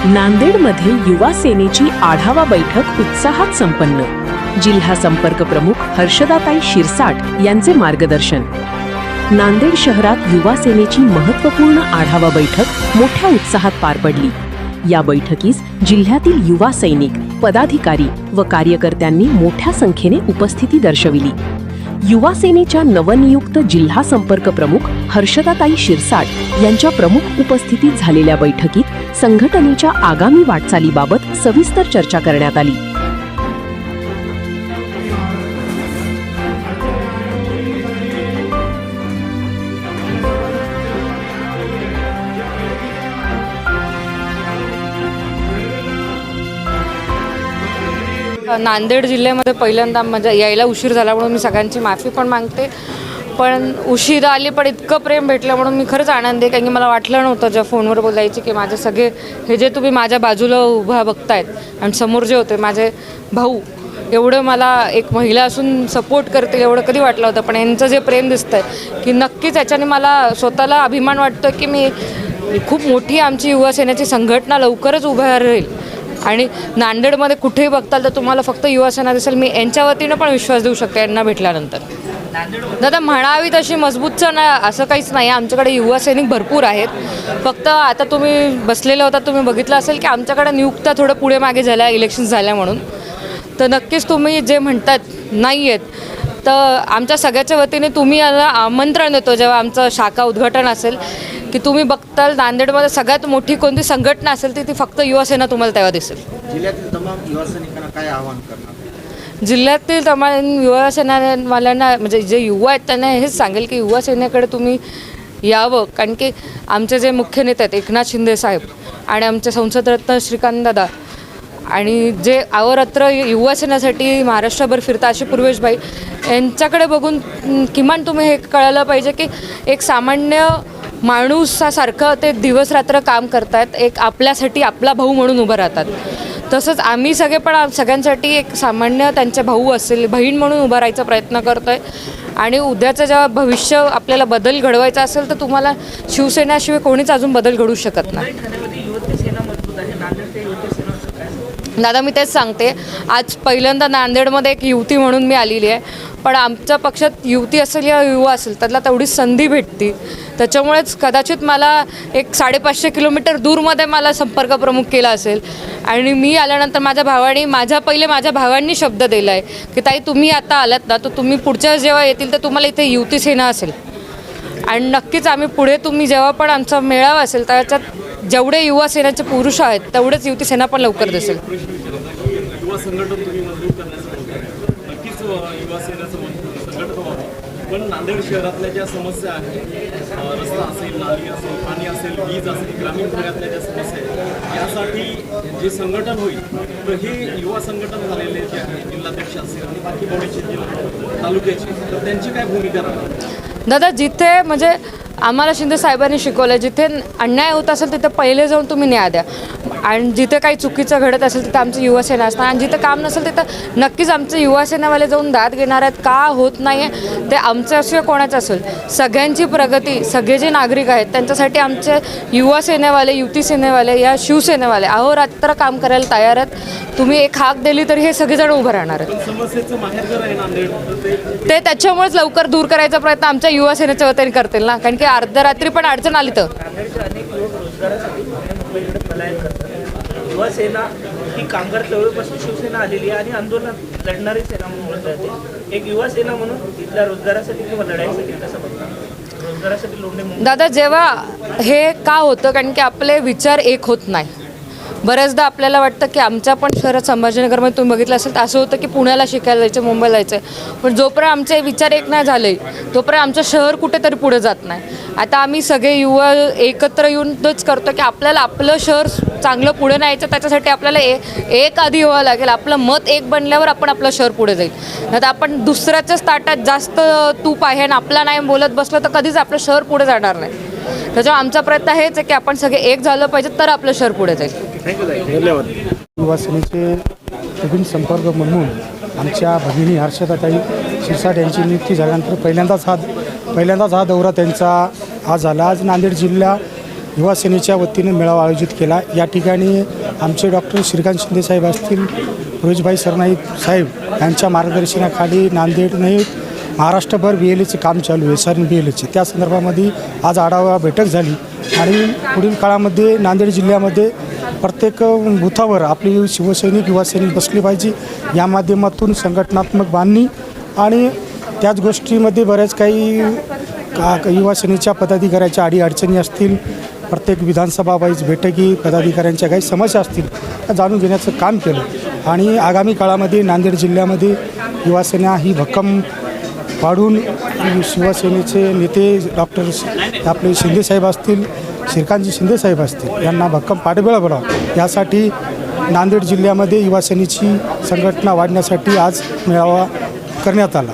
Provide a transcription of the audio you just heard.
नांदेडमध्ये युवा सेनेची आढावा बैठक उत्साहात संपन्न। जिल्हा संपर्क प्रमुख हर्षदाताई शिरसाट यांचे मार्गदर्शन। नांदेड शहरात युवा सेनेची महत्त्वपूर्ण आढावा बैठक मोठ्या उत्साहात पार पडली। या बैठकीस जिल्ह्यातील युवा सैनिक, पदाधिकारी व कार्यकर्त्यांनी मोठ्या संख्येने उपस्थिती दर्शविली। युवा सेनेच्या नवनियुक्त जिल्हा संपर्क प्रमुख हर्षदाताई शिरसाट यांच्या प्रमुख उपस्थितीत झालेल्या बैठकीत संघटनेच्या आगामी वाटचालीबाबत सविस्तर चर्चा करण्यात आली। नांदेड जिल्ह्यामध्ये पहिल्यांदा म्हणजे यायला उशीर झाला म्हणून मी सगळ्यांची माफी पण मागते। पण उशीर आली पण इतकं प्रेम भेटलं म्हणून मी खरंच आनंदी आहे, कारण की मला वाटलं नव्हतं जेव्हा फोनवर बोलायची की माझे सगळे हे जे तुम्ही माझ्या बाजूला उभा बघतायत आणि समोर जे होते माझे भाऊ, एवढं मला एक महिला असून सपोर्ट करतील एवढं कधी वाटलं होतं। पण यांचं जे प्रेम दिसतंय की नक्कीच याच्याने मला स्वतःला अभिमान वाटतो की मी खूप मोठी आमची युवा सेनेची संघटना लवकरच उभं राहील आणि नांदेडमध्ये कुठेही बघताल तर तुम्हाला फक्त युवा सेना दिसेल। मी यांच्या वतीनं पण विश्वास देऊ शकते यांना भेटल्यानंतर। दादा म्हणावी तशी मजबूतचं ना असं काहीच नाही, आमच्याकडे युवा सैनिक भरपूर आहेत। फक्त आता तुम्ही बसलेले होता, तुम्ही बघितलं असेल की आमच्याकडे नियुक्त्या थोडं पुढे मागे झाल्या, इलेक्शन्स झाल्या म्हणून। तर नक्कीच तुम्ही जे म्हणतात नाही आहेत तर आमच्या सगळ्याच्या वतीने तुम्ही याला आमंत्रण देतो जेव्हा आमचं शाखा उद्घाटन असेल की तुम्ही बघताल नांदेडमध्ये सगळ्यात मोठी कोणती संघटना असेल ती फक्त युवा सेना तुम्हाला तेव्हा दिसेल। जिल्ह्यातील तमाम युवा सैनिकांना काय आवाहन करणार? जिल्ह्यातील तमाम युवा सेनावाल्यांना म्हणजे जे युवा आहेत त्यांना हेच सांगेल की युवा सेनेकडे तुम्ही यावं, कारण की आमचे जे मुख्य नेते आहेत एकनाथ शिंदे साहेब आणि आमचे संसदरत्न श्रीकांत दादा आणि जे अहोरात्र युवा सेनेसाठी महाराष्ट्रभर फिरता असे पूर्वेशभाई, यांच्याकडे बघून किमान तुम्ही हे कळलं पाहिजे की एक सामान्य माणूसासारखं ते दिवस रात्र काम करतात, एक आपल्यासाठी आपला भाऊ म्हणून उभं राहतात। तसंच आम्ही सगळे पण सगळ्यांसाठी एक सामान्य त्यांचे भाऊ असेल, बहीण म्हणून उभा राहायचा प्रयत्न करतो आहे। आणि उद्याचं जेव्हा भविष्य आपल्याला बदल घडवायचा असेल तर तुम्हाला शिवसेनेशिवाय कोणीच अजून बदल घडवू शकत नाही। दादा मी तेच सांगते, आज पहिल्यांदा नांदेडमध्ये एक युवती म्हणून मी आलेली आहे, पण आमच्या पक्षात युवती असेल या युवा असेल त्याला तेवढीच संधी भेटती। त्याच्यामुळेच कदाचित मला एक 550 किलोमीटर दूरमध्ये मला संपर्क प्रमुख केला असेल आणि मी आल्यानंतर माझ्या भावांनी शब्द दिला आहे की ताई तुम्ही आता आलात ना तर तुम्ही पुढच्या जेव्हा येतील तर तुम्हाला इथे युवती सेना असेल आणि नक्कीच आम्ही पुढे तुम्ही जेव्हा पण आमचा मेळावा असेल त्याच्यात जेवढे युवा सेनेचे पुरुष आहेत तेवढेच युवती सेना पण लवकर दिसेल। युवा संघटन तुम्ही मजबूत करण्याचं नक्कीच युवा सेनेचं मजबूत संघटन व्हावं। पण नांदेड शहरातल्या ज्या समस्या आहेत, रस्ता असेल, नाली असेल, पाणी असेल, वीज असेल, ग्रामीण भागातल्या ज्या समस्या आहेत यासाठी जे संघटन होईल तर हे युवा संघटन झालेले जे आहे जिल्हाध्यक्ष असेल आणि बाकी बॉडीचे जिल्हा तालुक्याचे तर त्यांची काय भूमिका राहणार? दादा जिथे म्हणजे आम्हाला शिंदे साहेबांनी शिकवलं जिथे अन्याय होत असेल तिथे पहिले जाऊन तुम्ही न्याय द्या आणि जिथे काही चुकीचं घडत असेल तिथे आमची युवा सेना असणार आणि जिथे काम नसेल तिथं नक्कीच आमचे युवा सेनावाले जाऊन दाद घेणार आहेत। का होत नाही आहे ते आमचं असेल कोणाचं असेल, सगळ्यांची प्रगती, सगळे जे नागरिक आहेत त्यांच्यासाठी आमचे युवा सेनेवाले, युती सेनेवाले या शिवसेनेवाले अहोरात्र काम करायला तयार आहेत। तुम्ही एक हाक दिली तरी हे सगळेजण उभं राहणार आहेत। समस्येचं माहेरघर आहे नांदेड, ते त्याच्यामुळेच लवकर दूर करायचा प्रयत्न आमच्या युवा सेनेच्या वतीने करतील ना, कारण की अर्ध्या रात्री पण अडचण आली तर अनेक लोक रोजगारासाठी मुंबईकडे पलायन करतात। युवा सेना ही कामगार चळवळीपासून शिवसेना आलेली आहे आणि आंदोलनात लढणारी सेना म्हणून ओळखली जाते। एक युवा सेना म्हणून इथल्या रोजगारासाठी किंवा लढाईसाठी कसं बघतात? रोजगारासाठी लोंढे दादा जेव्हा हे का होतं, कारण की आपले विचार एक होत नाही। बऱ्याचदा आपल्याला वाटतं की आमच्या पण शहरात संभाजीनगरमध्ये तुम्ही बघितलं असेल तर असं होतं की पुण्याला शिकायला जायचं, मुंबईला जायचं, पण जोपर्यंत आमचे विचार एक नाही झाले तोपर्यंत आमचं शहर कुठेतरी पुढे जात नाही। आता आम्ही सगळे युवा एकत्र येऊनच करतो की आपल्याला आपलं शहर चांगलं पुढे न्यायचं, त्याच्यासाठी आपल्याला एक आधी व्हावं लागेल। आपलं मत एक बनल्यावर आपण आपलं शहर पुढे जाईल, नाही तर आपण दुसऱ्याच्याच ताटात जास्त तूप आहे आणि आपला नाही बोलत बसलं तर कधीच आपलं शहर पुढे जाणार नाही। त्याच्यामुळे आमचा प्रयत्न हेच आहे की आपण सगळे एक झालं पाहिजे तर आपलं शहर पुढे जाईल। धन्यवाद। युवा सेनेचे नवीन संपर्क म्हणून आमच्या भगिनी हर्षदाताई शिरसाट यांची नियुक्ती झाल्यानंतर पहिल्यांदाच हा दौरा त्यांचा आज झाला। आज नांदेड जिल्हा युवा सेनेच्या वतीने मेळावा आयोजित केला. या ठिकाणी आमचे डॉक्टर श्रीकांत शिंदेसाहेब असतील, फिरोजभाई सरनाईक साहेब यांच्या मार्गदर्शनाखाली नांदेड नाही महाराष्ट्रभर BLAचं काम चालू आहे, सर BLAचे. त्या संदर्भामध्ये आज आढावा बैठक झाली आणि पुढील काळामध्ये नांदेड जिल्ह्यामध्ये प्रत्येक बुथावर आपली शिवसैनिक युवा सैनिक बसली पाहिजे. या माध्यमातून संघटनात्मक बांधणी आणि त्याच गोष्टीमध्ये बऱ्याच काही युवा सेनेच्या पदाधिकाऱ्याच्या अडीअडचणी असतील, प्रत्येक विधानसभा वाईज बैठकी पदाधिकाऱ्यांच्या काही समस्या असतील त्या जाणून घेण्याचं काम केलं. आणि आगामी काळामध्ये नांदेड जिल्ह्यामध्ये युवा सेना ही भक्कम वाढून शिवसेनेचे नेते डॉक्टर आपले शिंदेसाहेब असतील, श्रीकांतजी शिंदेसाहेब असतील यांना भक्कम पाठबळ बनावं यासाठी नांदेड जिल्ह्यामध्ये युवा सेनेची संघटना वाढण्यासाठी आज मेळावा करण्यात आला.